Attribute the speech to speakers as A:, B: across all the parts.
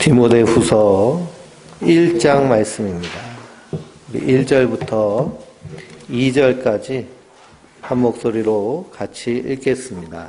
A: 디모데후서 1장 말씀입니다. 1절부터 2절까지 한 목소리로 같이 읽겠습니다.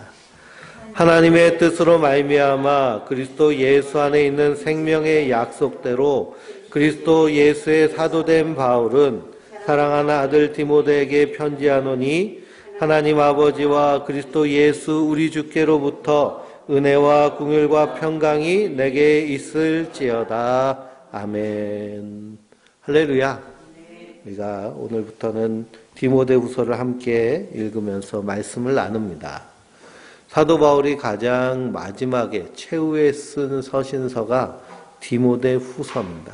A: 하나님의 뜻으로 말미암아 그리스도 예수 안에 있는 생명의 약속대로 그리스도 예수의 사도된 바울은 사랑하는 아들 디모데에게 편지하노니 하나님 아버지와 그리스도 예수 우리 주께로부터 은혜와 긍휼과 평강이 내게 있을지어다. 아멘. 할렐루야. 우리가 오늘부터는 디모데후서를 함께 읽으면서 말씀을 나눕니다. 사도 바울이 가장 마지막에 최후에 쓴 서신서가 디모데후서입니다.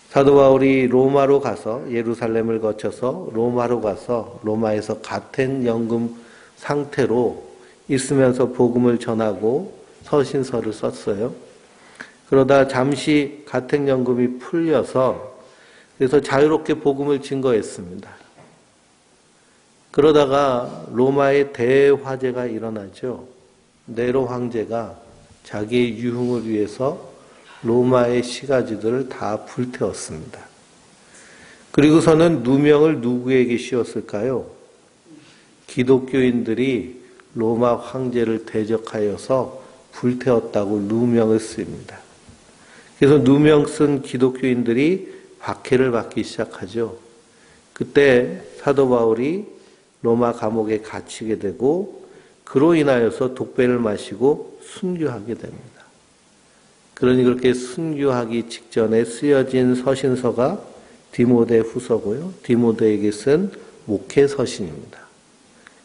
A: 사도 바울이 로마로 가서 예루살렘을 거쳐서 로마로 가서 로마에서 같은 연금 상태로 있으면서 복음을 전하고 서신서를 썼어요. 그러다 잠시 가택연금이 풀려서 그래서 자유롭게 복음을 증거했습니다. 그러다가 로마의 대화재가 일어나죠. 네로 황제가 자기의 유흥을 위해서 로마의 시가지들을 다 불태웠습니다. 그리고서는 누명을 누구에게 씌웠을까요? 기독교인들이 로마 황제를 대적하여서 불태웠다고 누명을 씁니다. 그래서 누명 쓴 기독교인들이 박해를 받기 시작하죠. 그때 사도 바울이 로마 감옥에 갇히게 되고 그로 인하여서 독배를 마시고 순교하게 됩니다. 그러니 그렇게 순교하기 직전에 쓰여진 서신서가 디모데후서고요. 디모데에게 쓴 목회 서신입니다.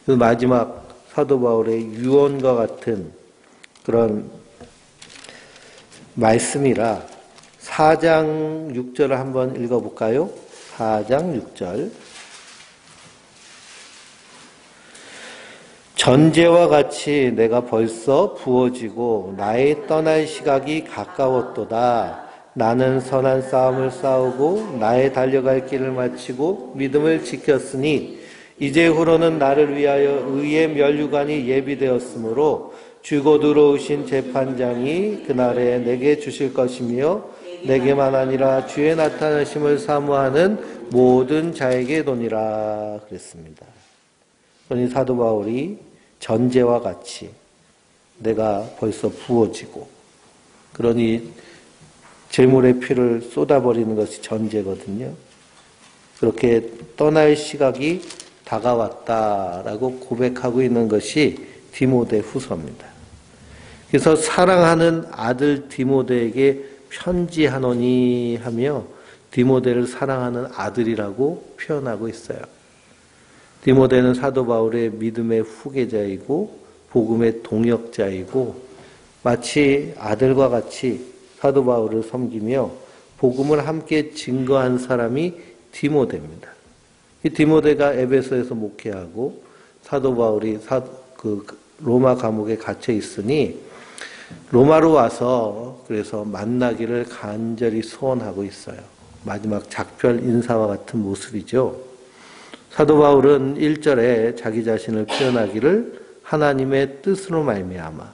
A: 그 마지막 사도 바울의 유언과 같은 그런 말씀이라 4장 6절을 한번 읽어볼까요? 4장 6절. 전제와 같이 내가 벌써 부어지고 나의 떠날 시각이 가까웠도다. 나는 선한 싸움을 싸우고 나의 달려갈 길을 마치고 믿음을 지켰으니 이제후로는 나를 위하여 의의 면류관이 예비되었으므로 주고 들어오신 재판장이 그날에 내게 주실 것이며 내게만 아니라 주의 나타나심을 사모하는 모든 자에게 도니라 그랬습니다. 그러니 사도 바울이 전제와 같이 내가 벌써 부어지고 그러니 제물의 피를 쏟아버리는 것이 전제거든요. 그렇게 떠날 시각이 다가왔다라고 고백하고 있는 것이 디모데후서입니다. 그래서 사랑하는 아들 디모데에게 편지하노니 하며 디모데를 사랑하는 아들이라고 표현하고 있어요. 디모데는 사도 바울의 믿음의 후계자이고 복음의 동역자이고 마치 아들과 같이 사도 바울을 섬기며 복음을 함께 증거한 사람이 디모데입니다. 이 디모데가 에베소에서 목회하고 사도 바울이 로마 감옥에 갇혀 있으니 로마로 와서 그래서 만나기를 간절히 소원하고 있어요. 마지막 작별 인사와 같은 모습이죠. 사도 바울은 1절에 자기 자신을 표현하기를 하나님의 뜻으로 말미암아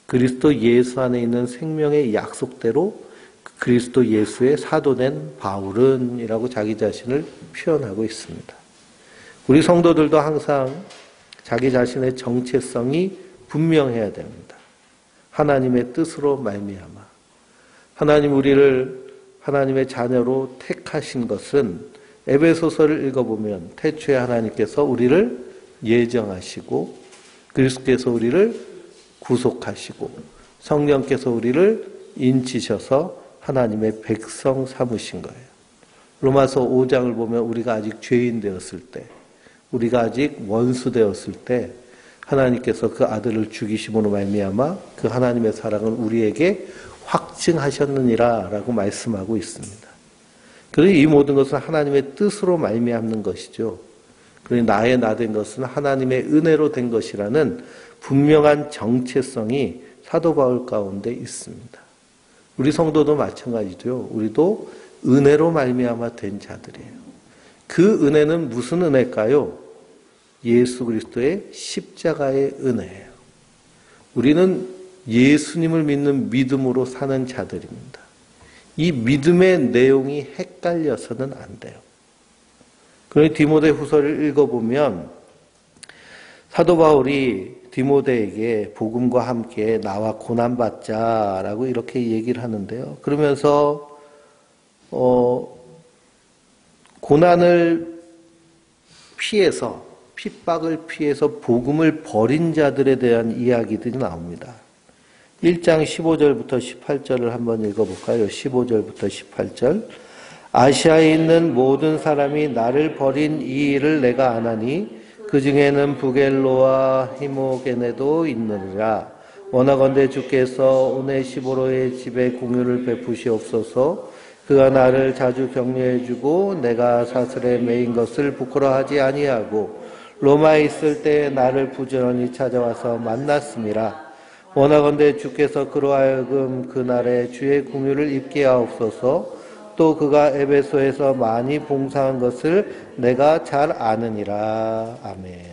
A: 그리스도 예수 안에 있는 생명의 약속대로 그리스도 예수의 사도된 바울은 이라고 자기 자신을 표현하고 있습니다. 우리 성도들도 항상 자기 자신의 정체성이 분명해야 됩니다. 하나님의 뜻으로 말미암아 하나님 우리를 하나님의 자녀로 택하신 것은 에베소서를 읽어보면 태초에 하나님께서 우리를 예정하시고 그리스도께서 우리를 구속하시고 성령께서 우리를 인치셔서 하나님의 백성 삼으신 거예요. 로마서 5장을 보면 우리가 아직 죄인 되었을 때, 우리가 아직 원수 되었을 때 하나님께서 그 아들을 죽이심으로 말미암아 그 하나님의 사랑을 우리에게 확증하셨느니라 라고 말씀하고 있습니다. 그러니 이 모든 것은 하나님의 뜻으로 말미암는 것이죠. 그러니 나의 나 된 것은 하나님의 은혜로 된 것이라는 분명한 정체성이 사도 바울 가운데 있습니다. 우리 성도도 마찬가지죠. 우리도 은혜로 말미암아 된 자들이에요. 그 은혜는 무슨 은혜일까요? 예수 그리스도의 십자가의 은혜예요. 우리는 예수님을 믿는 믿음으로 사는 자들입니다. 이 믿음의 내용이 헷갈려서는 안 돼요. 그러니 디모데 후서를 읽어보면 사도 바울이 디모데에게 복음과 함께 나와 고난받자라고 이렇게 얘기를 하는데요. 그러면서 고난을 피해서, 핍박을 피해서 복음을 버린 자들에 대한 이야기들이 나옵니다. 1장 15절부터 18절을 한번 읽어볼까요? 15절부터 18절. 아시아에 있는 모든 사람이 나를 버린 이 일을 내가 아나니 그 중에는 부겔로와 히모게네도 있느니라. 원하건대 주께서 오네시보로의 집에 공유를 베푸시옵소서. 그가 나를 자주 격려해 주고 내가 사슬에 매인 것을 부끄러워하지 아니하고 로마에 있을 때 나를 부지런히 찾아와서 만났음이라. 원하건대 주께서 그로 하여금 그날에 주의 공유를 입게 하옵소서. 또 그가 에베소에서 많이 봉사한 것을 내가 잘 아느니라. 아멘.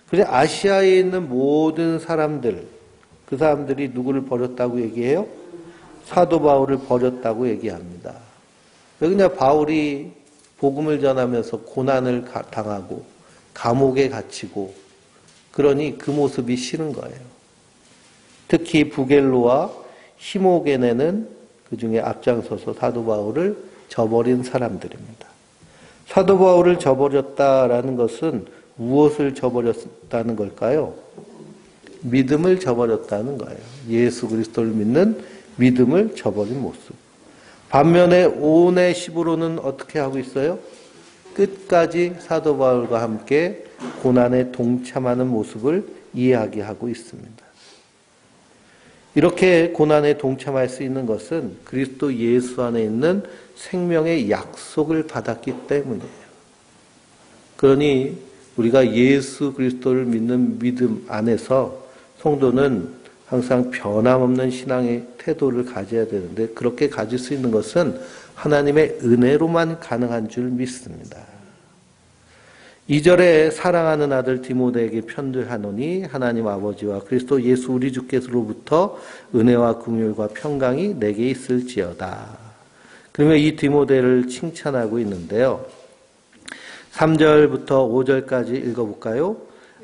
A: 그래 아시아에 있는 모든 사람들, 그 사람들이 누구를 버렸다고 얘기해요? 사도 바울을 버렸다고 얘기합니다. 왜 그냥 바울이 복음을 전하면서 고난을 당하고 감옥에 갇히고 그러니 그 모습이 싫은 거예요. 특히 부겔로와 히모게네는 그 중에 앞장서서 사도 바울을 저버린 사람들입니다. 사도 바울을 저버렸다라는 것은 무엇을 저버렸다는 걸까요? 믿음을 저버렸다는 거예요. 예수 그리스도를 믿는 믿음을 저버린 모습. 반면에 오네시보로는 어떻게 하고 있어요? 끝까지 사도 바울과 함께 고난에 동참하는 모습을 이야기하고 있습니다. 이렇게 고난에 동참할 수 있는 것은 그리스도 예수 안에 있는 생명의 약속을 받았기 때문이에요. 그러니 우리가 예수 그리스도를 믿는 믿음 안에서 성도는 항상 변함없는 신앙의 태도를 가져야 되는데 그렇게 가질 수 있는 것은 하나님의 은혜로만 가능한 줄 믿습니다. 2절에 사랑하는 아들 디모데에게 편들하노니 하나님 아버지와 그리스도 예수 우리 주께서로부터 은혜와 긍휼과 평강이 내게 있을지어다. 그러면 이 디모데를 칭찬하고 있는데요. 3절부터 5절까지 읽어볼까요?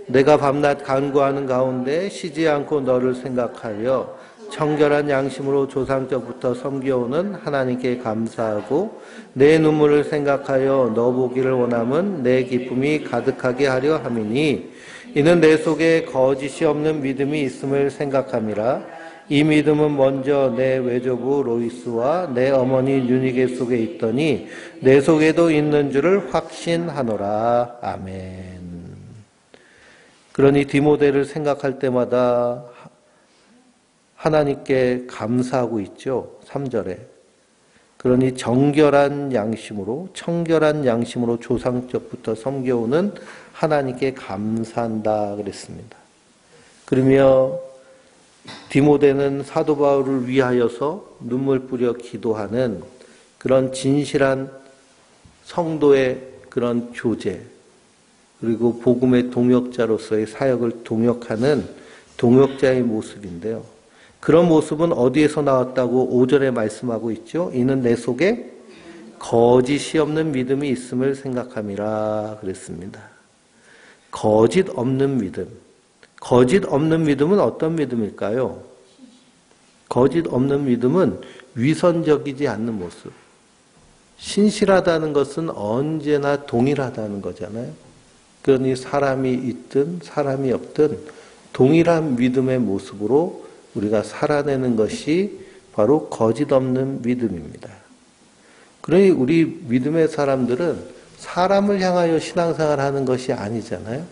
A: 내가 밤낮 간구하는 가운데 쉬지 않고 너를 생각하여 청결한 양심으로 조상적부터 섬겨오는 하나님께 감사하고 내 눈물을 생각하여 너 보기를 원함은 내 기쁨이 가득하게 하려 함이니 이는 내 속에 거짓이 없는 믿음이 있음을 생각함이라. 이 믿음은 먼저 내 외조부 로이스와 내 어머니 유니게 속에 있더니 내 속에도 있는 줄을 확신하노라. 아멘. 그러니 디모데를 생각할 때마다 하나님께 감사하고 있죠. 3절에. 그러니 정결한 양심으로 청결한 양심으로 조상적부터 섬겨오는 하나님께 감사한다 그랬습니다. 그러며 디모데는 사도 바울을 위하여서 눈물 뿌려 기도하는 그런 진실한 성도의 그런 교제 그리고 복음의 동역자로서의 사역을 동역하는 동역자의 모습인데요. 그런 모습은 어디에서 나왔다고 5절에 말씀하고 있죠. 이는 내 속에 거짓이 없는 믿음이 있음을 생각함이라 그랬습니다. 거짓 없는 믿음. 거짓 없는 믿음은 어떤 믿음일까요? 거짓 없는 믿음은 위선적이지 않는 모습. 신실하다는 것은 언제나 동일하다는 거잖아요. 그러니 사람이 있든 사람이 없든 동일한 믿음의 모습으로 우리가 살아내는 것이 바로 거짓 없는 믿음입니다. 그러니 우리 믿음의 사람들은 사람을 향하여 신앙생활하는 것이 아니잖아요.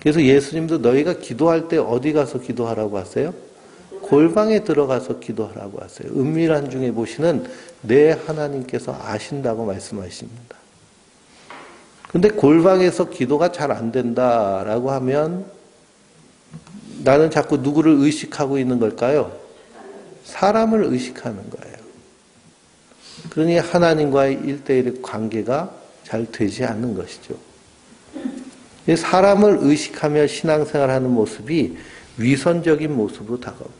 A: 그래서 예수님도 너희가 기도할 때 어디 가서 기도하라고 하세요? 골방에 들어가서 기도하라고 하세요. 은밀한 중에 보시는 내 하나님께서 아신다고 말씀하십니다. 근데 골방에서 기도가 잘 안 된다라고 하면 나는 자꾸 누구를 의식하고 있는 걸까요? 사람을 의식하는 거예요. 그러니 하나님과의 1대1의 관계가 잘 되지 않는 것이죠. 사람을 의식하며 신앙생활하는 모습이 위선적인 모습으로 다가옵니다.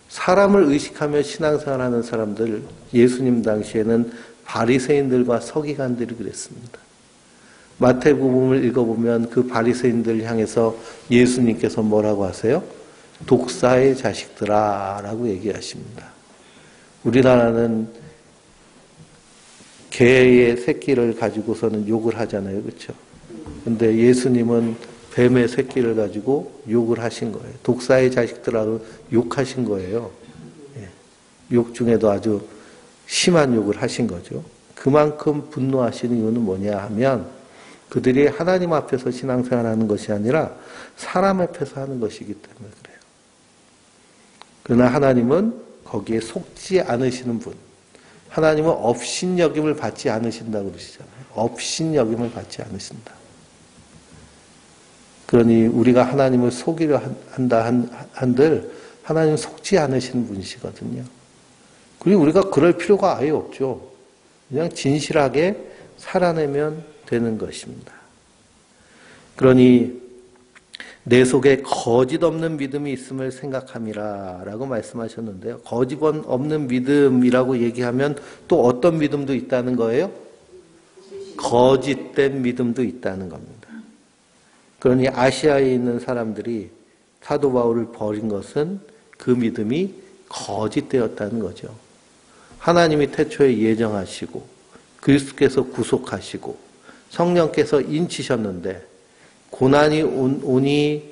A: 사람을 의식하며 신앙생활하는 사람들, 예수님 당시에는 바리새인들과 서기관들이 그랬습니다. 마태복음을 읽어보면 그 바리새인들 향해서 예수님께서 뭐라고 하세요? 독사의 자식들아 라고 얘기하십니다. 우리나라는 개의 새끼를 가지고서는 욕을 하잖아요. 그렇죠? 근데 예수님은 뱀의 새끼를 가지고 욕을 하신 거예요. 독사의 자식들하고 욕하신 거예요. 예. 욕 중에도 아주 심한 욕을 하신 거죠. 그만큼 분노하시는 이유는 뭐냐 하면 그들이 하나님 앞에서 신앙생활하는 것이 아니라 사람 앞에서 하는 것이기 때문에 그래요. 그러나 하나님은 거기에 속지 않으시는 분. 하나님은 업신여김을 받지 않으신다고 그러시잖아요. 업신여김을 받지 않으신다. 그러니 우리가 하나님을 속이려 한다 한들 하나님은 속지 않으시는 분이시거든요. 그리고 우리가 그럴 필요가 아예 없죠. 그냥 진실하게 살아내면 되는 것입니다. 그러니 내 속에 거짓 없는 믿음이 있음을 생각함이라 라고 말씀하셨는데요. 거짓 없는 믿음이라고 얘기하면 또 어떤 믿음도 있다는 거예요? 거짓된 믿음도 있다는 겁니다. 그러니 아시아에 있는 사람들이 사도 바울을 버린 것은 그 믿음이 거짓되었다는 거죠. 하나님이 태초에 예정하시고 그리스도께서 구속하시고 성령께서 인치셨는데 고난이 오니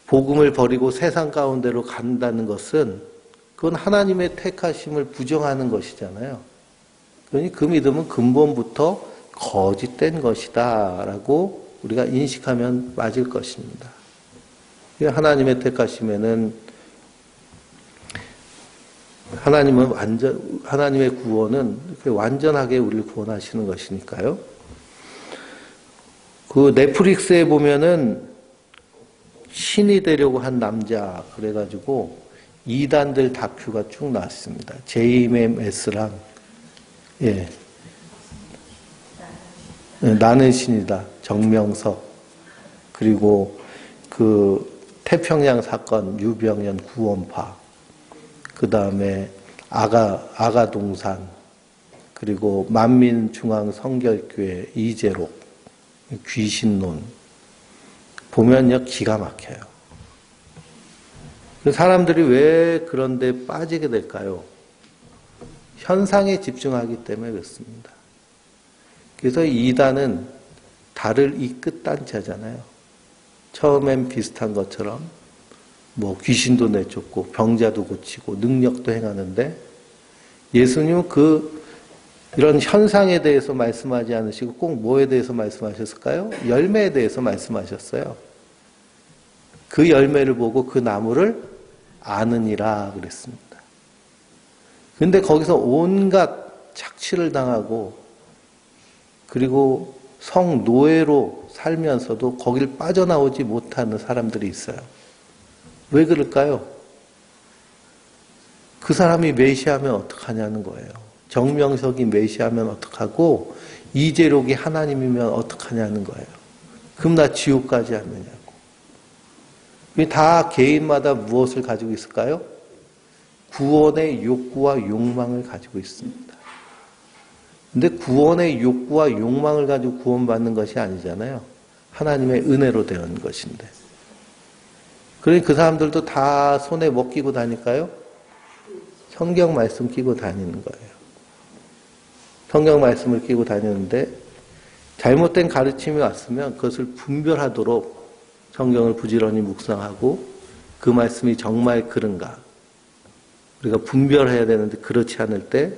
A: 복음을 버리고 세상 가운데로 간다는 것은 그건 하나님의 택하심을 부정하는 것이잖아요. 그러니 그 믿음은 근본부터 거짓된 것이다 라고 우리가 인식하면 맞을 것입니다. 하나님의 택하심에는 하나님의 구원은 완전하게 우리를 구원하시는 것이니까요. 그 넷플릭스에 보면은 신이 되려고 한 남자 그래가지고 이단들 다큐가 쭉 나왔습니다. JMS랑 예, 나는 신이다 정명석 그리고 그 태평양 사건 유병현 구원파 그 다음에 아가동산 그리고 만민중앙성결교회 이재록 귀신론 보면요 기가 막혀요. 사람들이 왜 그런데 빠지게 될까요? 현상에 집중하기 때문에 그렇습니다. 그래서 이단은 달을 이 끝단체잖아요. 처음엔 비슷한 것처럼 뭐 귀신도 내쫓고 병자도 고치고 능력도 행하는데 예수님은 이런 현상에 대해서 말씀하지 않으시고 꼭 뭐에 대해서 말씀하셨을까요? 열매에 대해서 말씀하셨어요. 그 열매를 보고 그 나무를 아느니라 그랬습니다. 그런데 거기서 온갖 착취를 당하고 그리고 성노예로 살면서도 거길 빠져나오지 못하는 사람들이 있어요. 왜 그럴까요? 그 사람이 메시아면 어떡하냐는 거예요. 정명석이 메시아면 어떡하고 이재록이 하나님이면 어떡하냐는 거예요. 그럼 나 지옥까지 안 되냐고. 다 개인마다 무엇을 가지고 있을까요? 구원의 욕구와 욕망을 가지고 있습니다. 근데 구원의 욕구와 욕망을 가지고 구원받는 것이 아니잖아요. 하나님의 은혜로 되는 것인데. 그러니 그 사람들도 다 손에 뭐 끼고 다닐까요? 성경 말씀 끼고 다니는 거예요. 성경 말씀을 끼고 다니는데 잘못된 가르침이 왔으면 그것을 분별하도록 성경을 부지런히 묵상하고 그 말씀이 정말 그런가 우리가 분별해야 되는데 그렇지 않을 때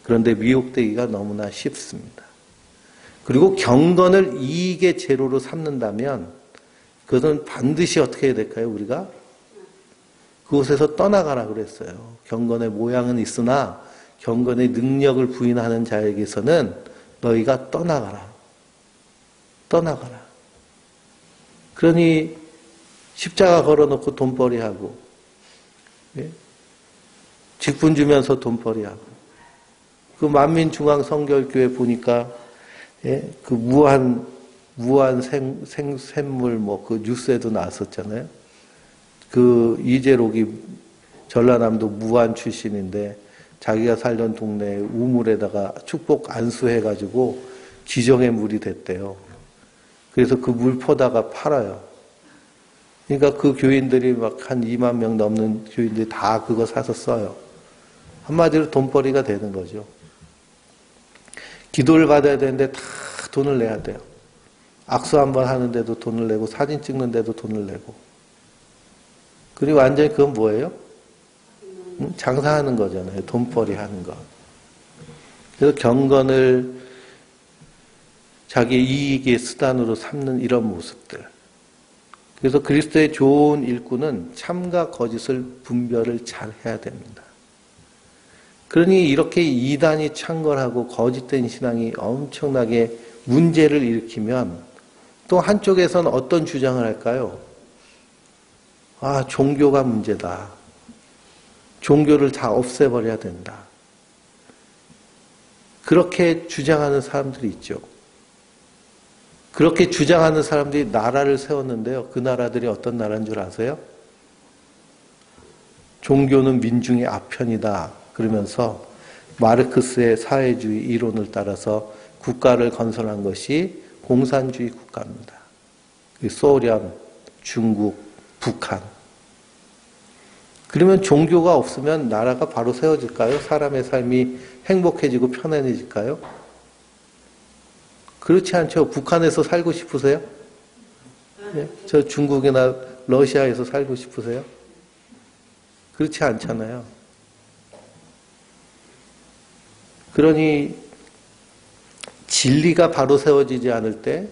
A: 그런데 미혹되기가 너무나 쉽습니다. 그리고 경건을 이익의 재료로 삼는다면 그것은 반드시 어떻게 해야 될까요? 우리가 그곳에서 떠나가라 그랬어요. 경건의 모양은 있으나 경건의 능력을 부인하는 자에게서는 너희가 떠나가라. 떠나가라. 그러니 십자가 걸어놓고 돈벌이하고 예? 직분 주면서 돈벌이하고 그 만민중앙성결교회 보니까 예? 그 무한 샘물 뭐 그 뉴스에도 나왔었잖아요. 그 이재록이 전라남도 무안 출신인데 자기가 살던 동네 우물에다가 축복 안수해가지고 기정의 물이 됐대요. 그래서 그 물 퍼다가 팔아요. 그러니까 그 교인들이 막 한 2만 명 넘는 교인들이 다 그거 사서 써요. 한마디로 돈벌이가 되는 거죠. 기도를 받아야 되는데 다 돈을 내야 돼요. 악수 한번 하는데도 돈을 내고 사진 찍는데도 돈을 내고. 그리고 완전히 그건 뭐예요? 장사하는 거잖아요. 돈벌이 하는 거. 그래서 경건을 자기 이익의 수단으로 삼는 이런 모습들. 그래서 그리스도의 좋은 일꾼은 참과 거짓을 분별을 잘 해야 됩니다. 그러니 이렇게 이단이 창궐하고 거짓된 신앙이 엄청나게 문제를 일으키면 또 한쪽에서는 어떤 주장을 할까요? 아, 종교가 문제다. 종교를 다 없애버려야 된다. 그렇게 주장하는 사람들이 있죠. 그렇게 주장하는 사람들이 나라를 세웠는데요. 그 나라들이 어떤 나라인 줄 아세요? 종교는 민중의 아편이다. 그러면서 마르크스의 사회주의 이론을 따라서 국가를 건설한 것이 공산주의 국가입니다. 소련, 중국, 북한. 그러면 종교가 없으면 나라가 바로 세워질까요? 사람의 삶이 행복해지고 편안해질까요? 그렇지 않죠. 북한에서 살고 싶으세요? 네? 저 중국이나 러시아에서 살고 싶으세요? 그렇지 않잖아요. 그러니 진리가 바로 세워지지 않을 때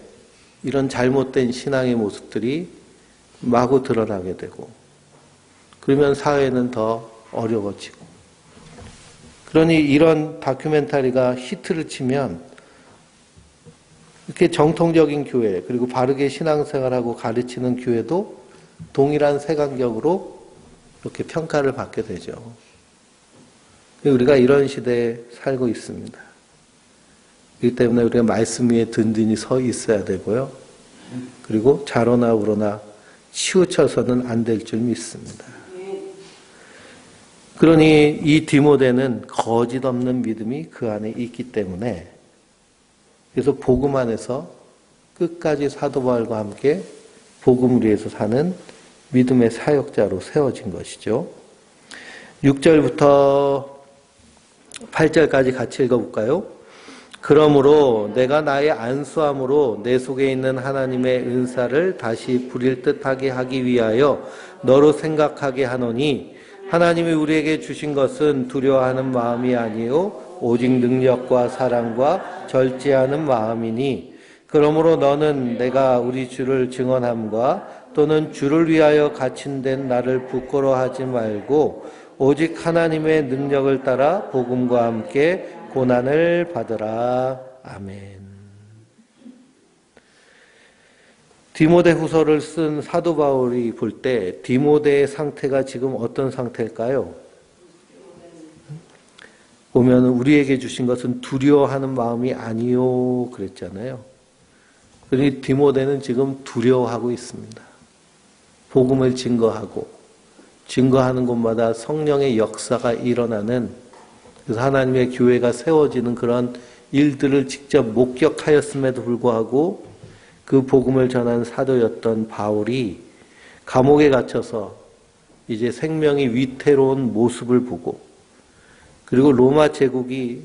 A: 이런 잘못된 신앙의 모습들이 마구 드러나게 되고 그러면 사회는 더 어려워지고 그러니 이런 다큐멘터리가 히트를 치면 이렇게 정통적인 교회 그리고 바르게 신앙생활하고 가르치는 교회도 동일한 색안경으로 이렇게 평가를 받게 되죠. 우리가 이런 시대에 살고 있습니다. 그렇기 때문에 우리가 말씀 위에 든든히 서 있어야 되고요. 그리고 자로나 우로나 치우쳐서는 안 될 줄 믿습니다. 그러니 이 디모데는 거짓 없는 믿음이 그 안에 있기 때문에 그래서 복음 안에서 끝까지 사도 바울과 함께 복음을 위해서 사는 믿음의 사역자로 세워진 것이죠. 6절부터 8절까지 같이 읽어볼까요? 그러므로 내가 나의 안수함으로 내 속에 있는 하나님의 은사를 다시 부릴 듯하게 하기 위하여 너로 생각하게 하노니 하나님이 우리에게 주신 것은 두려워하는 마음이 아니요 오직 능력과 사랑과 절제하는 마음이니 그러므로 너는 내가 우리 주를 증언함과 또는 주를 위하여 갇힌된 나를 부끄러워하지 말고 오직 하나님의 능력을 따라 복음과 함께 고난을 받으라. 아멘. 디모데 후서를 쓴 사도 바울이 볼 때 디모데의 상태가 지금 어떤 상태일까요? 보면 우리에게 주신 것은 두려워하는 마음이 아니요 그랬잖아요. 그러니 디모데는 지금 두려워하고 있습니다. 복음을 증거하는 곳마다 성령의 역사가 일어나는 그래서 하나님의 교회가 세워지는 그런 일들을 직접 목격하였음에도 불구하고 그 복음을 전한 사도였던 바울이 감옥에 갇혀서 이제 생명이 위태로운 모습을 보고 그리고 로마 제국이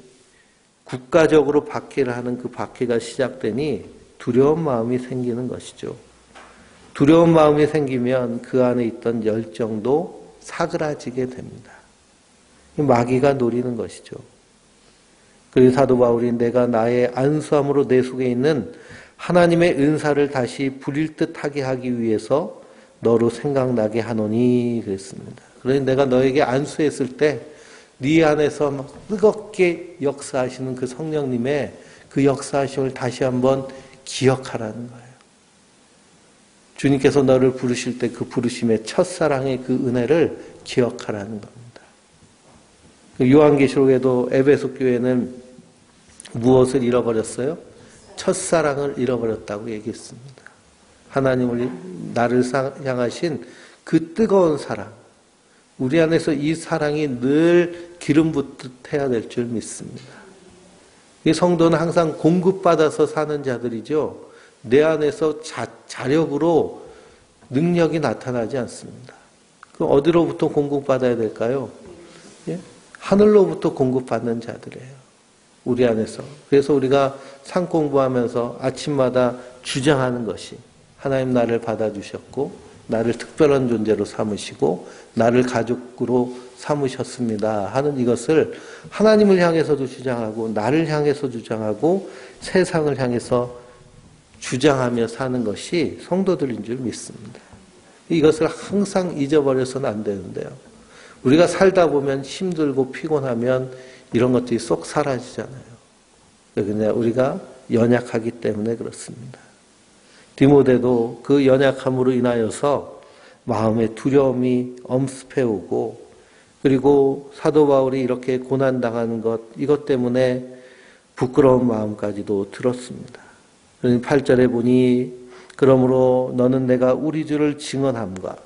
A: 국가적으로 박해를 하는 그 박해가 시작되니 두려운 마음이 생기는 것이죠. 두려운 마음이 생기면 그 안에 있던 열정도 사그라지게 됩니다. 마귀가 노리는 것이죠. 그리고 사도 바울이 내가 나의 안수함으로 내 속에 있는 하나님의 은사를 다시 부릴 듯하게 하기 위해서 너로 생각나게 하노니 그랬습니다. 그러니 내가 너에게 안수했을 때 네 안에서 막 뜨겁게 역사하시는 그 성령님의 그 역사하심을 다시 한번 기억하라는 거예요. 주님께서 너를 부르실 때 그 부르심의 첫사랑의 그 은혜를 기억하라는 겁니다. 요한계시록에도 에베소 교회는 무엇을 잃어버렸어요? 첫사랑을 잃어버렸다고 얘기했습니다. 하나님을 나를 향하신 그 뜨거운 사랑, 우리 안에서 이 사랑이 늘 기름 붓듯해야 될 줄 믿습니다. 이 성도는 항상 공급받아서 사는 자들이죠. 내 안에서 자력으로 능력이 나타나지 않습니다. 그럼 어디로부터 공급받아야 될까요? 예? 하늘로부터 공급받는 자들이에요. 우리 안에서. 그래서 우리가 상 공부하면서 아침마다 주장하는 것이 하나님 나를 받아주셨고 나를 특별한 존재로 삼으시고 나를 가족으로 삼으셨습니다 하는 이것을 하나님을 향해서도 주장하고 나를 향해서 주장하고 세상을 향해서 주장하며 사는 것이 성도들인 줄 믿습니다. 이것을 항상 잊어버려서는 안 되는데요. 우리가 살다 보면 힘들고 피곤하면 이런 것들이 쏙 사라지잖아요. 그냥 우리가 연약하기 때문에 그렇습니다. 디모데도 그 연약함으로 인하여서 마음에 두려움이 엄습해오고 그리고 사도 바울이 이렇게 고난당하는 것 이것 때문에 부끄러운 마음까지도 들었습니다. 8절에 보니 그러므로 너는 내가 우리 주를 증언함과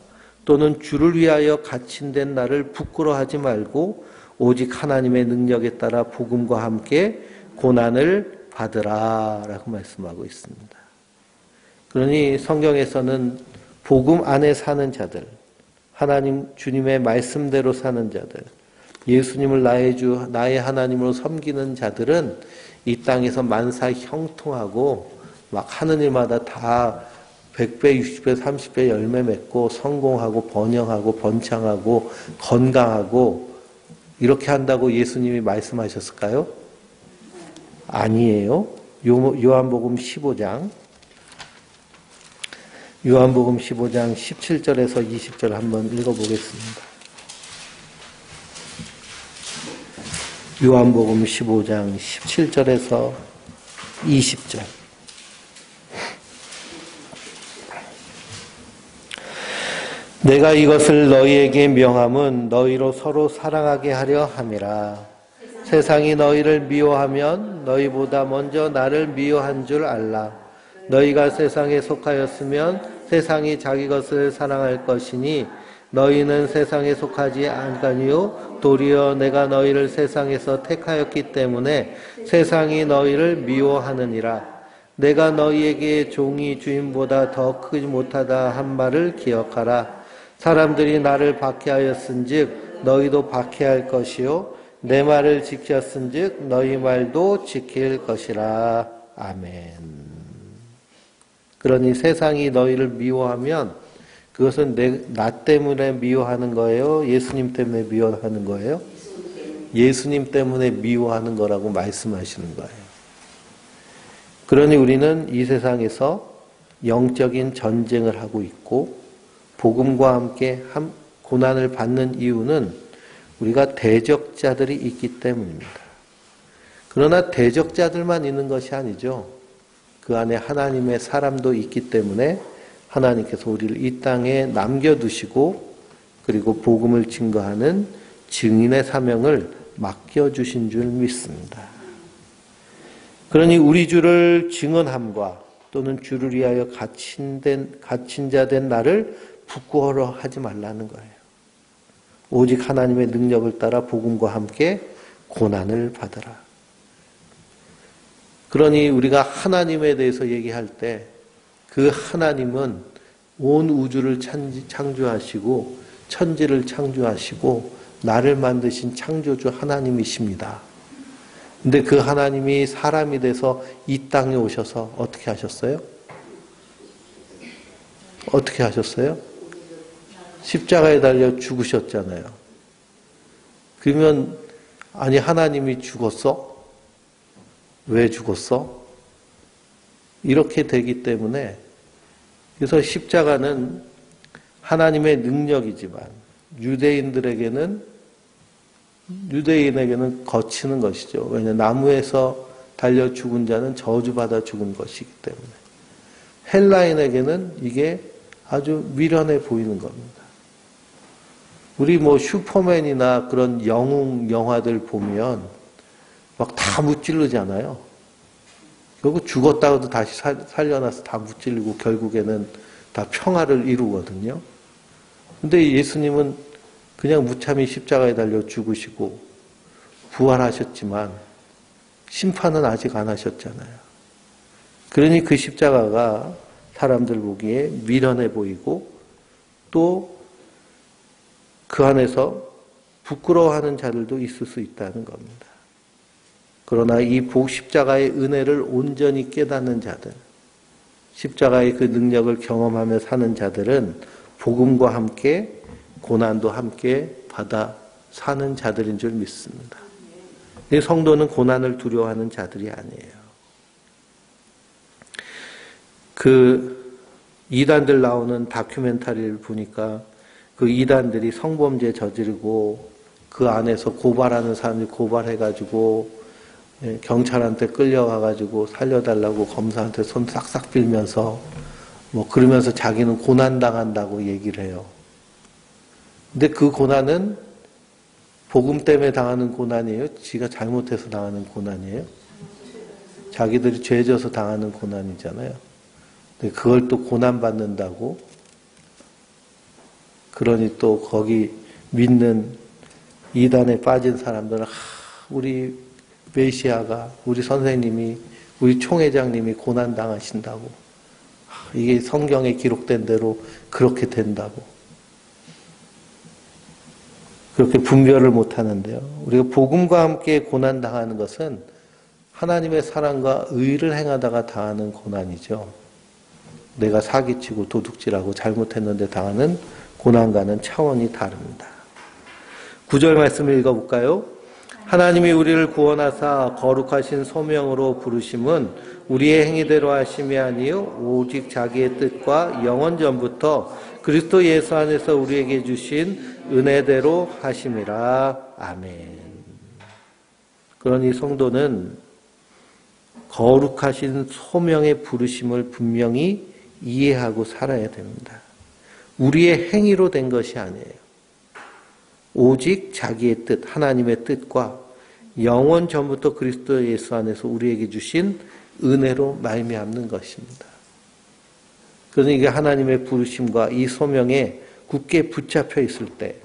A: 또는 주를 위하여 갇힌된 나를 부끄러워하지 말고 오직 하나님의 능력에 따라 복음과 함께 고난을 받으라 라고 말씀하고 있습니다. 그러니 성경에서는 복음 안에 사는 자들, 하나님 주님의 말씀대로 사는 자들, 예수님을 나의 주, 나의 하나님으로 섬기는 자들은 이 땅에서 만사 형통하고 막 하는 일마다 다 100배, 60배, 30배 열매 맺고 성공하고 번영하고 번창하고 건강하고 이렇게 한다고 예수님이 말씀하셨을까요? 아니에요. 요한복음 15장 17절에서 20절 한번 읽어보겠습니다. 요한복음 15장 17절에서 20절. 내가 이것을 너희에게 명함은 너희로 서로 사랑하게 하려 함이라. 세상이 너희를 미워하면 너희보다 먼저 나를 미워한 줄 알라. 너희가 세상에 속하였으면 세상이 자기 것을 사랑할 것이니 너희는 세상에 속하지 않거니요 도리어 내가 너희를 세상에서 택하였기 때문에 세상이 너희를 미워하느니라. 내가 너희에게 종이 주인보다 더 크지 못하다 한 말을 기억하라. 사람들이 나를 박해하였은즉 너희도 박해할 것이요 내 말을 지켰은즉 너희 말도 지킬 것이라. 아멘. 그러니 세상이 너희를 미워하면 그것은 나 때문에 미워하는 거예요? 예수님 때문에 미워하는 거예요? 예수님 때문에 미워하는 거라고 말씀하시는 거예요. 그러니 우리는 이 세상에서 영적인 전쟁을 하고 있고 복음과 함께 고난을 받는 이유는 우리가 대적자들이 있기 때문입니다. 그러나 대적자들만 있는 것이 아니죠. 그 안에 하나님의 사람도 있기 때문에 하나님께서 우리를 이 땅에 남겨두시고 그리고 복음을 증거하는 증인의 사명을 맡겨주신 줄 믿습니다. 그러니 우리 주를 증언함과 또는 주를 위하여 갇힌 자 된 나를 부끄러워하지 말라는 거예요. 오직 하나님의 능력을 따라 복음과 함께 고난을 받으라. 그러니 우리가 하나님에 대해서 얘기할 때 그 하나님은 온 우주를 창조하시고 천지를 창조하시고 나를 만드신 창조주 하나님이십니다. 근데 그 하나님이 사람이 돼서 이 땅에 오셔서 어떻게 하셨어요? 어떻게 하셨어요? 십자가에 달려 죽으셨잖아요. 그러면 아니 하나님이 죽었어? 왜 죽었어? 이렇게 되기 때문에 그래서 십자가는 하나님의 능력이지만 유대인에게는 거치는 것이죠. 왜냐하면 나무에서 달려 죽은 자는 저주받아 죽은 것이기 때문에 헬라인에게는 이게 아주 미련해 보이는 겁니다. 우리 슈퍼맨이나 그런 영웅 영화들 보면 막 다 무찔르잖아요. 결국 죽었다가도 다시 살려놔서 다 무찔리고 결국에는 다 평화를 이루거든요. 근데 예수님은 그냥 무참히 십자가에 달려 죽으시고 부활하셨지만 심판은 아직 안 하셨잖아요. 그러니 그 십자가가 사람들 보기에 미련해 보이고 또 그 안에서 부끄러워하는 자들도 있을 수 있다는 겁니다. 그러나 이 십자가의 은혜를 온전히 깨닫는 자들, 십자가의 그 능력을 경험하며 사는 자들은 복음과 함께 고난도 함께 받아 사는 자들인 줄 믿습니다. 이 성도는 고난을 두려워하는 자들이 아니에요. 그 이단들 나오는 다큐멘터리를 보니까 그 이단들이 성범죄 저지르고 그 안에서 고발하는 사람들이 고발해가지고 경찰한테 끌려가가지고 살려달라고 검사한테 손 싹싹 빌면서 뭐 그러면서 자기는 고난당한다고 얘기를 해요. 근데 그 고난은 복음 때문에 당하는 고난이에요? 지가 잘못해서 당하는 고난이에요? 자기들이 죄져서 당하는 고난이잖아요. 근데 그걸 또 고난받는다고? 그러니 또 거기 믿는 이단에 빠진 사람들은 우리 메시아가, 우리 선생님이, 우리 총회장님이 고난당하신다고. 이게 성경에 기록된 대로 그렇게 된다고. 그렇게 분별을 못하는데요. 우리가 복음과 함께 고난당하는 것은 하나님의 사랑과 의를 행하다가 당하는 고난이죠. 내가 사기치고 도둑질하고 잘못했는데 당하는 고난과는 차원이 다릅니다. 9절 말씀을 읽어볼까요? 하나님이 우리를 구원하사 거룩하신 소명으로 부르심은 우리의 행위대로 하심이 아니요 오직 자기의 뜻과 영원 전부터 그리스도 예수 안에서 우리에게 주신 은혜대로 하심이라. 아멘. 그러니 성도는 거룩하신 소명의 부르심을 분명히 이해하고 살아야 됩니다. 우리의 행위로 된 것이 아니에요. 오직 자기의 뜻, 하나님의 뜻과 영원 전부터 그리스도 예수 안에서 우리에게 주신 은혜로 말미암는 것입니다. 그러니 이게 하나님의 부르심과 이 소명에 굳게 붙잡혀 있을 때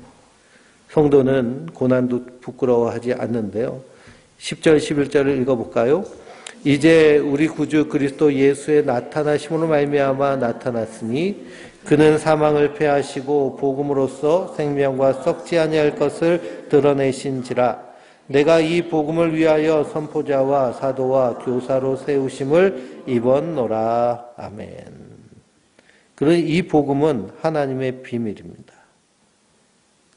A: 성도는 고난도 부끄러워하지 않는데요. 10절, 11절을 읽어볼까요? 이제 우리 구주 그리스도 예수의 나타나심으로 말미암아 나타났으니 그는 사망을 패하시고 복음으로써 생명과 썩지 아니할 것을 드러내신지라. 내가 이 복음을 위하여 선포자와 사도와 교사로 세우심을 입었노라. 아멘. 그러니 이 복음은 하나님의 비밀입니다.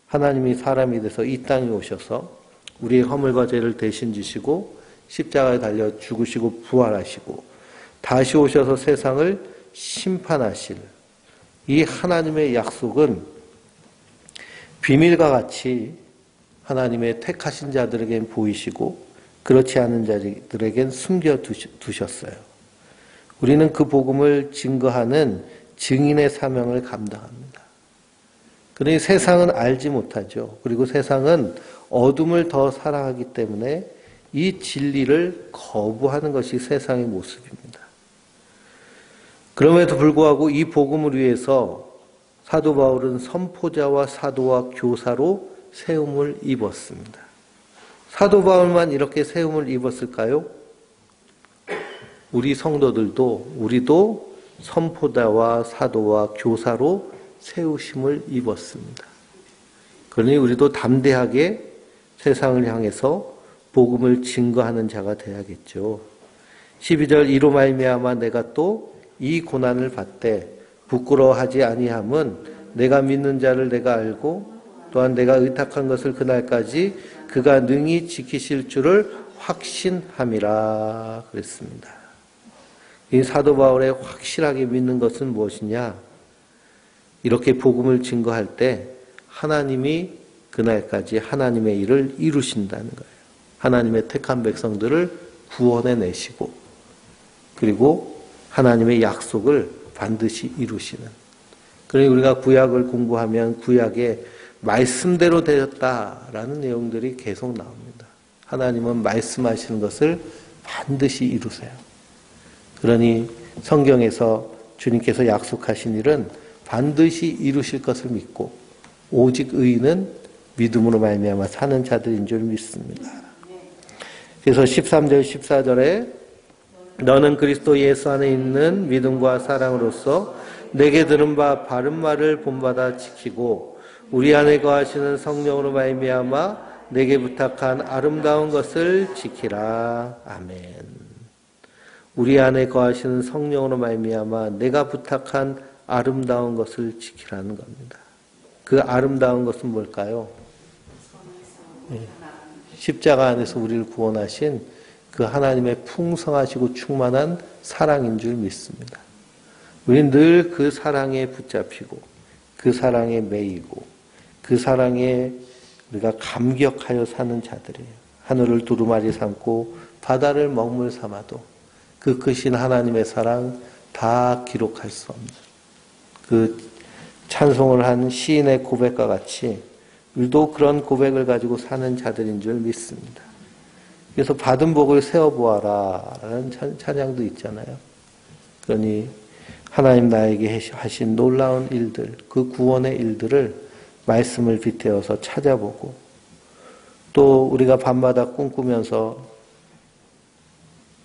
A: 하나님이 사람이 돼서 이 땅에 오셔서 우리의 허물과 죄를 대신 지시고 십자가에 달려 죽으시고 부활하시고 다시 오셔서 세상을 심판하실 이 하나님의 약속은 비밀과 같이 하나님의 택하신 자들에겐 보이시고 그렇지 않은 자들에겐 숨겨두셨어요. 우리는 그 복음을 증거하는 증인의 사명을 감당합니다. 그러니 세상은 알지 못하죠. 그리고 세상은 어둠을 더 사랑하기 때문에 이 진리를 거부하는 것이 세상의 모습입니다. 그럼에도 불구하고 이 복음을 위해서 사도 바울은 선포자와 사도와 교사로 세움을 입었습니다. 사도 바울만 이렇게 세움을 입었을까요? 우리 성도들도 우리도 선포자와 사도와 교사로 세우심을 입었습니다. 그러니 우리도 담대하게 세상을 향해서 복음을 증거하는 자가 되어야겠죠. 12절 이로 말미암아 내가 또 이 고난을 받되 부끄러워하지 아니함은 내가 믿는 자를 내가 알고 또한 내가 의탁한 것을 그날까지 그가 능히 지키실 줄을 확신함이라 그랬습니다. 이 사도 바울의 확실하게 믿는 것은 무엇이냐? 이렇게 복음을 증거할 때 하나님이 그날까지 하나님의 일을 이루신다는 거예요. 하나님의 택한 백성들을 구원해내시고 그리고 하나님의 약속을 반드시 이루시는. 그러니 우리가 구약을 공부하면 구약에 말씀대로 되었다라는 내용들이 계속 나옵니다. 하나님은 말씀하시는 것을 반드시 이루세요. 그러니 성경에서 주님께서 약속하신 일은 반드시 이루실 것을 믿고 오직 의인은 믿음으로 말미암아 사는 자들인 줄 믿습니다. 그래서 13절 14절에 너는 그리스도 예수 안에 있는 믿음과 사랑으로서 내게 들은 바 바른 말을 본받아 지키고 우리 안에 거하시는 성령으로 말미암아 내게 부탁한 아름다운 것을 지키라. 아멘. 우리 안에 거하시는 성령으로 말미암아 내가 부탁한 아름다운 것을 지키라는 겁니다. 그 아름다운 것은 뭘까요? 십자가 안에서 우리를 구원하신 그 하나님의 풍성하시고 충만한 사랑인 줄 믿습니다. 우리는 늘 그 사랑에 붙잡히고 그 사랑에 매이고 그 사랑에 우리가 감격하여 사는 자들이에요. 하늘을 두루마리 삼고 바다를 먹물 삼아도 그 크신 하나님의 사랑 다 기록할 수 없는 그 찬송을 한 시인의 고백과 같이 우리도 그런 고백을 가지고 사는 자들인 줄 믿습니다. 그래서 받은 복을 세어보아라 라는 찬양도 있잖아요. 그러니 하나님 나에게 하신 놀라운 일들, 그 구원의 일들을 말씀을 빗대어서 찾아보고 또 우리가 밤마다 꿈꾸면서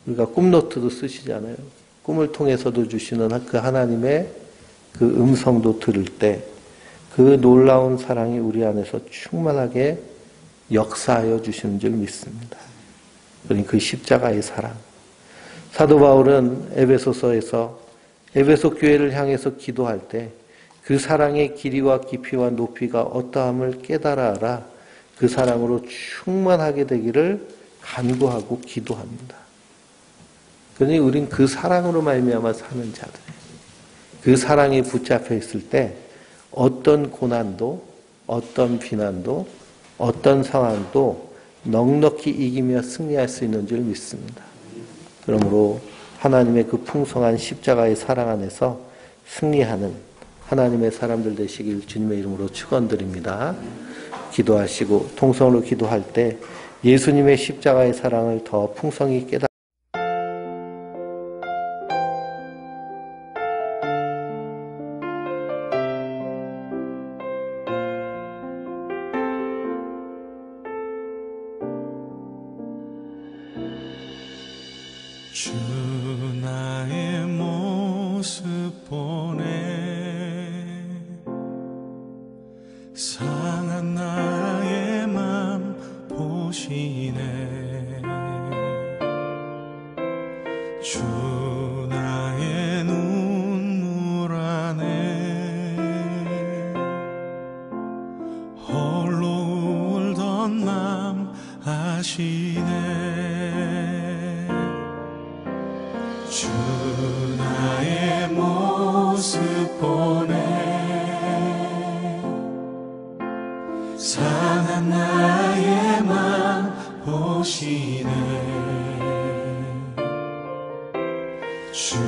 A: 우리가 꿈노트도 쓰시잖아요. 꿈을 통해서도 주시는 그 하나님의 그 음성도 들을 때 그 놀라운 사랑이 우리 안에서 충만하게 역사하여 주시는 줄 믿습니다. 그러니 그 십자가의 사랑. 사도 바울은 에베소서에서 에베소 교회를 향해서 기도할 때 그 사랑의 길이와 깊이와 높이가 어떠함을 깨달아 알아 그 사랑으로 충만하게 되기를 간구하고 기도합니다. 그러니 우린 그 사랑으로 말미암아 사는 자들이에요. 그 사랑에 붙잡혀 있을 때 어떤 고난도 어떤 비난도 어떤 상황도 넉넉히 이기며 승리할 수 있는 줄 믿습니다. 그러므로 하나님의 그 풍성한 십자가의 사랑 안에서 승리하는 하나님의 사람들 되시길 주님의 이름으로 축원드립니다. 기도하시고 통성으로 기도할 때 예수님의 십자가의 사랑을 더 풍성히 깨닫
B: 주 나의 모습 보네 상한 나의 맘 보시네 주 나의 눈물 안에 홀로 울던 맘 아시네 주 나의 모습 보네 상한 나의 맘 보시네 주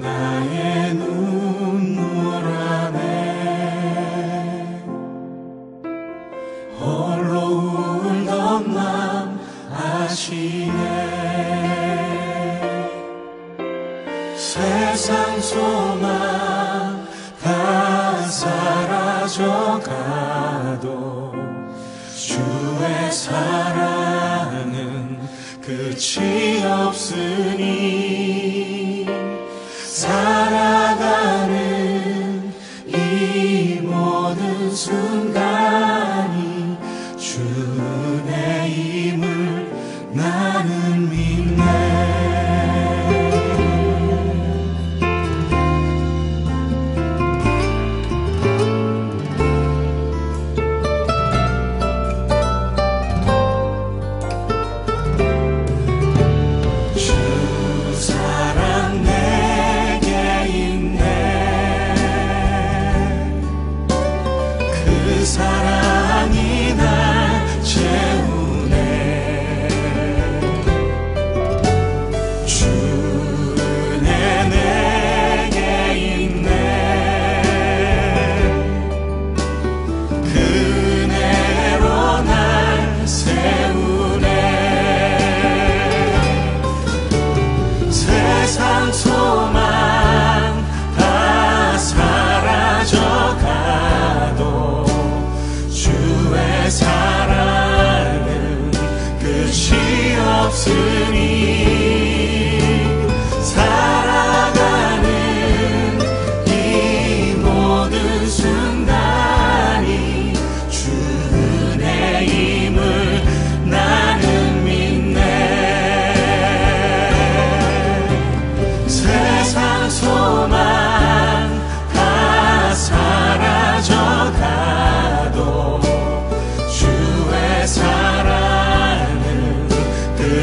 B: 나의 눈물 안에 홀로 울던 맘 아시네 세상 소망 다 사라져가도 주의 사랑은 끝이 없으니 살아가는 이 모든 순간이 주 은혜임을 나는 믿네 사랑이 날 채우네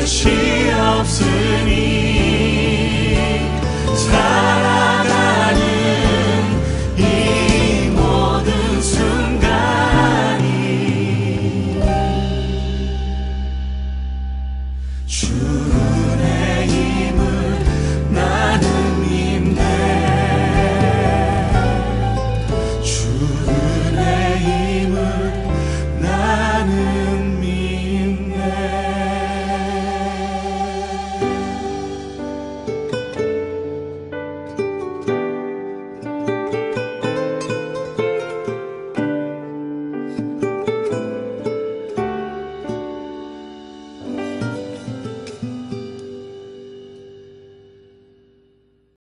B: 끝이 없으니 살아가는 이 모든 순간이 주를